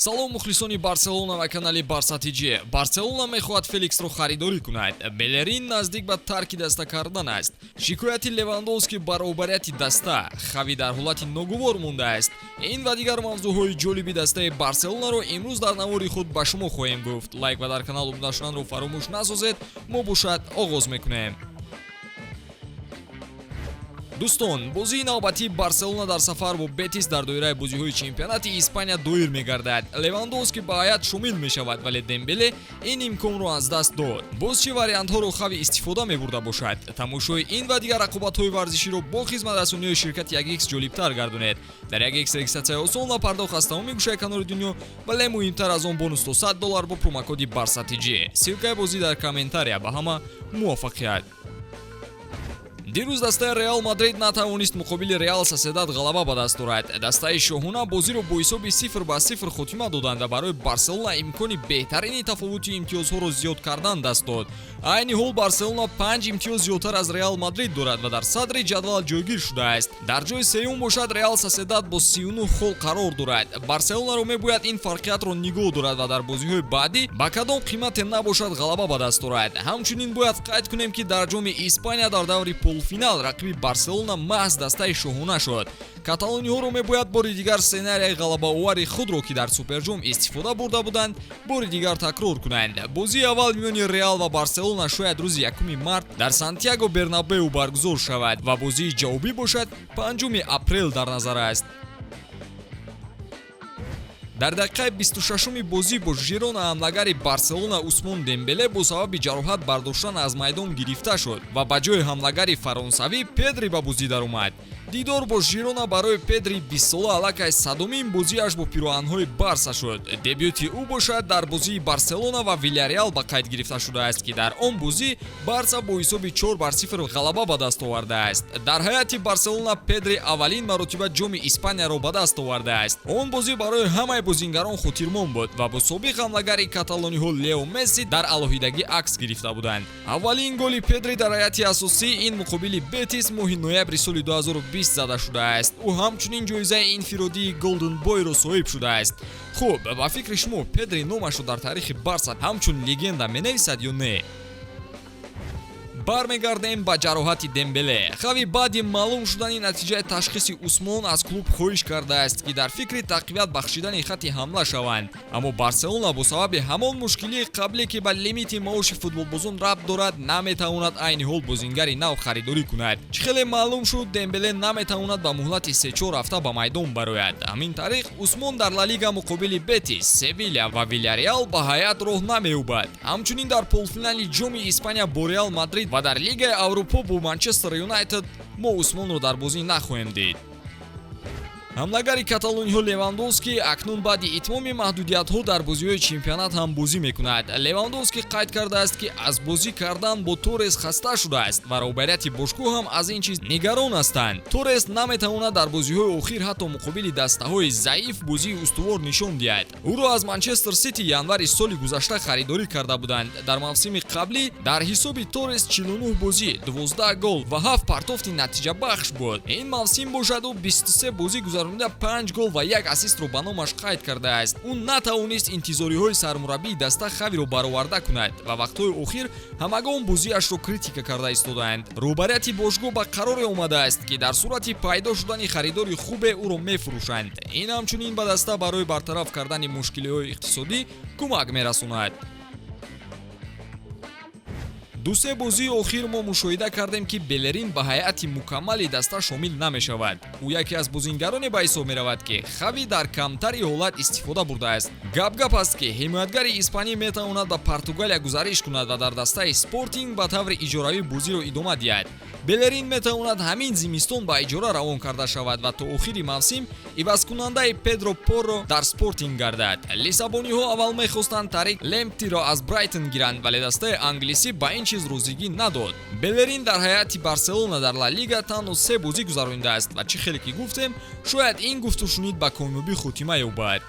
салом мухлисони Барселона ва канали БАРСА ТЖ. Барселона мехоҳад Феликсро харидорӣ кунад. Белерин наздик ба тарки даста кардан аст. Шикояти Левандовски баробарияти даста. Хави дар ҳолати ногувор мондааст. Ин ва дигар мавзӯъҳои ҷолиби дастаи Барселонаро имрӯз дар навори худ ба шумо хоҳем гуфт. Лайк ва дар канал обуна шуданро фаромӯш насозед. Мо бошад оғоз мекунем. дӯстон, бозии навбатии Барселона дар сафар бо Бетис дар доираи бозиҳои чемпионати Испания доир мегардад. Левандовски ба ҳайат шомил мешавад, вале Дембеле ин имконро аз даст дод. Боз чӣ вариантҳоро Хави истифода мебурда бошад? Тамошои ин ва дигар рақобатҳои варзиширо бо хизматрасониҳои ширкати 1x ҷолибтар гардонед. Дар 1x регистратсияи осон ва пардохт аз тамоми гӯшаи канори дунё, вале муҳимтар аз он бонус то $100 бо промокоди БАРСА ТЖ. Ссилкаи бозӣ дар коментария. Ба ҳама муваффақият. дирӯз дастаи Реал Мадрид натавонист муқобили Реал Соседад ғалаба ба даст орад. Дастаи шоҳона бозиро бо ҳисоби 0-0 хотима доданд ва барои Барселона имкони беҳтарини тафовути имтиёзҳоро зиёд кардан даст дод. Айни ҳол Барселона 5 имтиёз зиёдтар аз Реал Мадрид дорад ва дар садри ҷадвал ҷойгир шудааст. Дар ҷои сеюм бошад Реал Соседад бо 39 хол қарор дорад. Барселонаро мебояд ин фарқиятро нигоҳ дорад ва дар бозиҳои баъдӣ ба кадом қимате набошад ғалаба ба даст орад. Ҳамчунин бояд қайд кунем ки дар ҷоми Испания дар даври полуфинал рақиби Барселона маҳз дастаи шоҳона шуд. Каталониҳоро мебояд бори дигар сценарияи ғалабаовари худро ки дар суперҷом истифода бурда буданд, бори дигар такрор кунанд. Бозии аввал миёни Реал ва Барселона шояд рӯзи 1 март дар Сантьяго Бернабеу баргузор шавад ва бозии ҷавобӣ бошад 5 апрел дар назар аст. дар дақиқаи 26-уми бозӣ бо Жирона ҳамлагари Барселона Усмон Дембеле бо сабаби ҷароҳат бардоштан аз майдон гирифта шуд ва ба ҷои ҳамлагари фаронсавӣ Педри ба бозӣ даромад. дидор бо Жирона барои Педри 20 сола аллакай садумин бозиаш бо пироҳанҳои Барса шуд. Дебюти ӯ бошад дар бозии Барселона ва Вильяреал ба қайд гирифта шудааст ки дар он бозӣ Барса бо ҳисоби 4-0 ғалаба ба даст овардааст. дар ҳайати Барселона Педри аввалин маротиба ҷоми Испанияро ба даст овардааст. он бозӣ барои ҳамаи бозингарон хотирмон буд ва бо собиқ ҳамлагари каталониҳо Лео Месси дар алоҳидагӣ акс гирифта буданд. аввалин голи Педри дар ҳайати асосӣ ин муқобили Бетис моҳи ноябри соли 2020 зада шудааст. ӯ ҳамчунин ҷоизаи инфиродии Golden Boy-ро соҳиб шудааст. хуб, ба фикри шумо Педри номашро дар таърихи Барса ҳамчун легенда менависад ё не? бармегардем ба ҷароҳати Дембеле. Хави баъди маълум шудани натиҷаи ташхиси Усмон аз клуб хоҳиш кардааст ки дар фикри тақвият бахшидани хати ҳамла шаванд. Аммо Барселона бо сабаби ҳамон мушкилии қабле ки ба лимити маоши футболбозон рабт дорад, наметавонад айни ҳол бозингари нав харидорӣ кунад. чӣ хеле маълум шуд, Дембеле наметавонад ба муҳлати 3-4 ҳафта ба майдон барояд. ҳамин тариқ Усмон дар Ла Лига муқобили Бетис, Севилья ва Вильяреал ба ҳайат роҳ намеёбад. ҳамчунин дар полуфинали ҷоми Испания бо Реал Мадрид ва дар Лигаи Аврупо бо Манчестер Юнайтед мо Усмонро дар бозӣ нахоҳем дид. ҳамлагари каталониҳо Левандовски акнун баъди итмоми маҳдудиятҳо дар бозиҳои чемпионат ҳам бозӣ мекунад. Левандовски қайд кардааст ки аз бозӣ кардан бо ТОРРЕС хаста шудааст ва роҳбарияти бошгоҳ ҳам аз ин чиз нигарон ҳастанд. ТОРРЕС наметавонад дар бозиҳои охир ҳатто муқобили дастаҳои заиф бозии устувор нишон диҳад. ӯро аз Манчестер Сити январи соли гузашта харидорӣ карда буданд. дар мавсими қаблӣ дар ҳисоби ТОРРЕС 49 бозӣ, 12 гол ва 7 партофти натиҷабахш буд. ин мавсим бошад ӯ 23 бозӣ гузаронида 5 гол ва 1 асистро ба номаш қайд кардааст. ӯ натавонист интизориҳои сармураббии даста Хавиро бароварда кунад ва вақтҳои охир ҳамагон бозиашро критика карда истодаанд. роҳбарияти бошгоҳ ба қароре омадааст ки дар сурати пайдо шудани харидори хубе ӯро мефурӯшанд. ин ҳамчунин ба даста барои бартараф кардани мушкилиҳои иқтисодӣ кӯмак мерасонад. ду-се бозии охир мо мушоҳида кардем ки Белерин ба ҳайати мукаммали даста шомил намешавад. ӯ яке аз бозингароне ба ҳисоб меравад ки Хави дар камтари ҳолат истифода бурдааст. гап аст ки ҳимоятгари испанӣ метавонад ба Португалия гузариш кунад ва дар дастаи Спортинг ба таври иҷоравӣ бозиро идома диҳад. Белерин метавонад ҳамин зимистон ба иҷора равон карда шавад ва то охири мавсим ивазкунандаи Педро Порро дар Спортинг гардад. лиссабониҳо аввал мехостанд Тарик Лемптиро аз Брайтон гиранд, вале дастаи англисӣ ба ин чиз розигӣ надод. Белерин дар ҳайати Барселона дар Ла Лига танҳо 3 бозӣ гузаронидааст ва чӣ хеле ки гуфтем, шояд ин гуфтушунид ба комёбӣ хотима ёбад.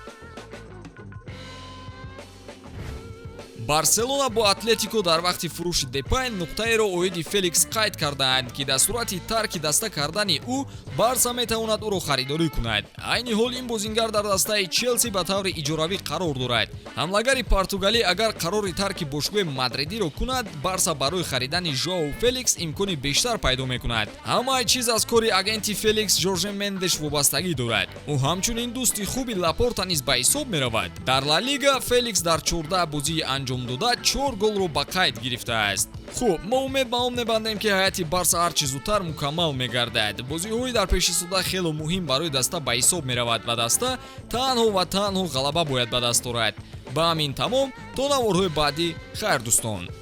барселона бо атлетико дар вақти фурӯши депайн нуқтаеро оиди феликс қайд кардаанд ки дар сурати тарки даста кардани ӯ барса метавонад ӯро харидорӣ кунад. Айни ҳол ин бозингар дар дастаи челси ба таври иҷоравӣ қарор дорад. ҳамлагари португалӣ агар қарори тарки бошгӯҳи мадридиро кунад, барса барои харидани жоу феликс имкони бештар пайдо мекунад. ҳамаи чиз аз кори агенти феликс Жорже Мендеш вобастагӣ дорад. ӯ ҳамчунин дӯсти хуби Лапорта низ ба ҳисоб меравад. Дар Ла Лига феликс дар 14 бозии анҷом дода 4 голро ба қайд гирифтааст. хуб, мо умед ба он мебандем ки ҳайати барса ҳарчи зудтар мукаммал мегардад. бозиҳои дар пеши суда хело муҳим барои даста ба ҳисоб меравад ва даста танҳо ва танҳо ғалаба бояд ба даст орад. ба ҳамин тамом, то наворҳои баъдӣ, хайр дӯстон.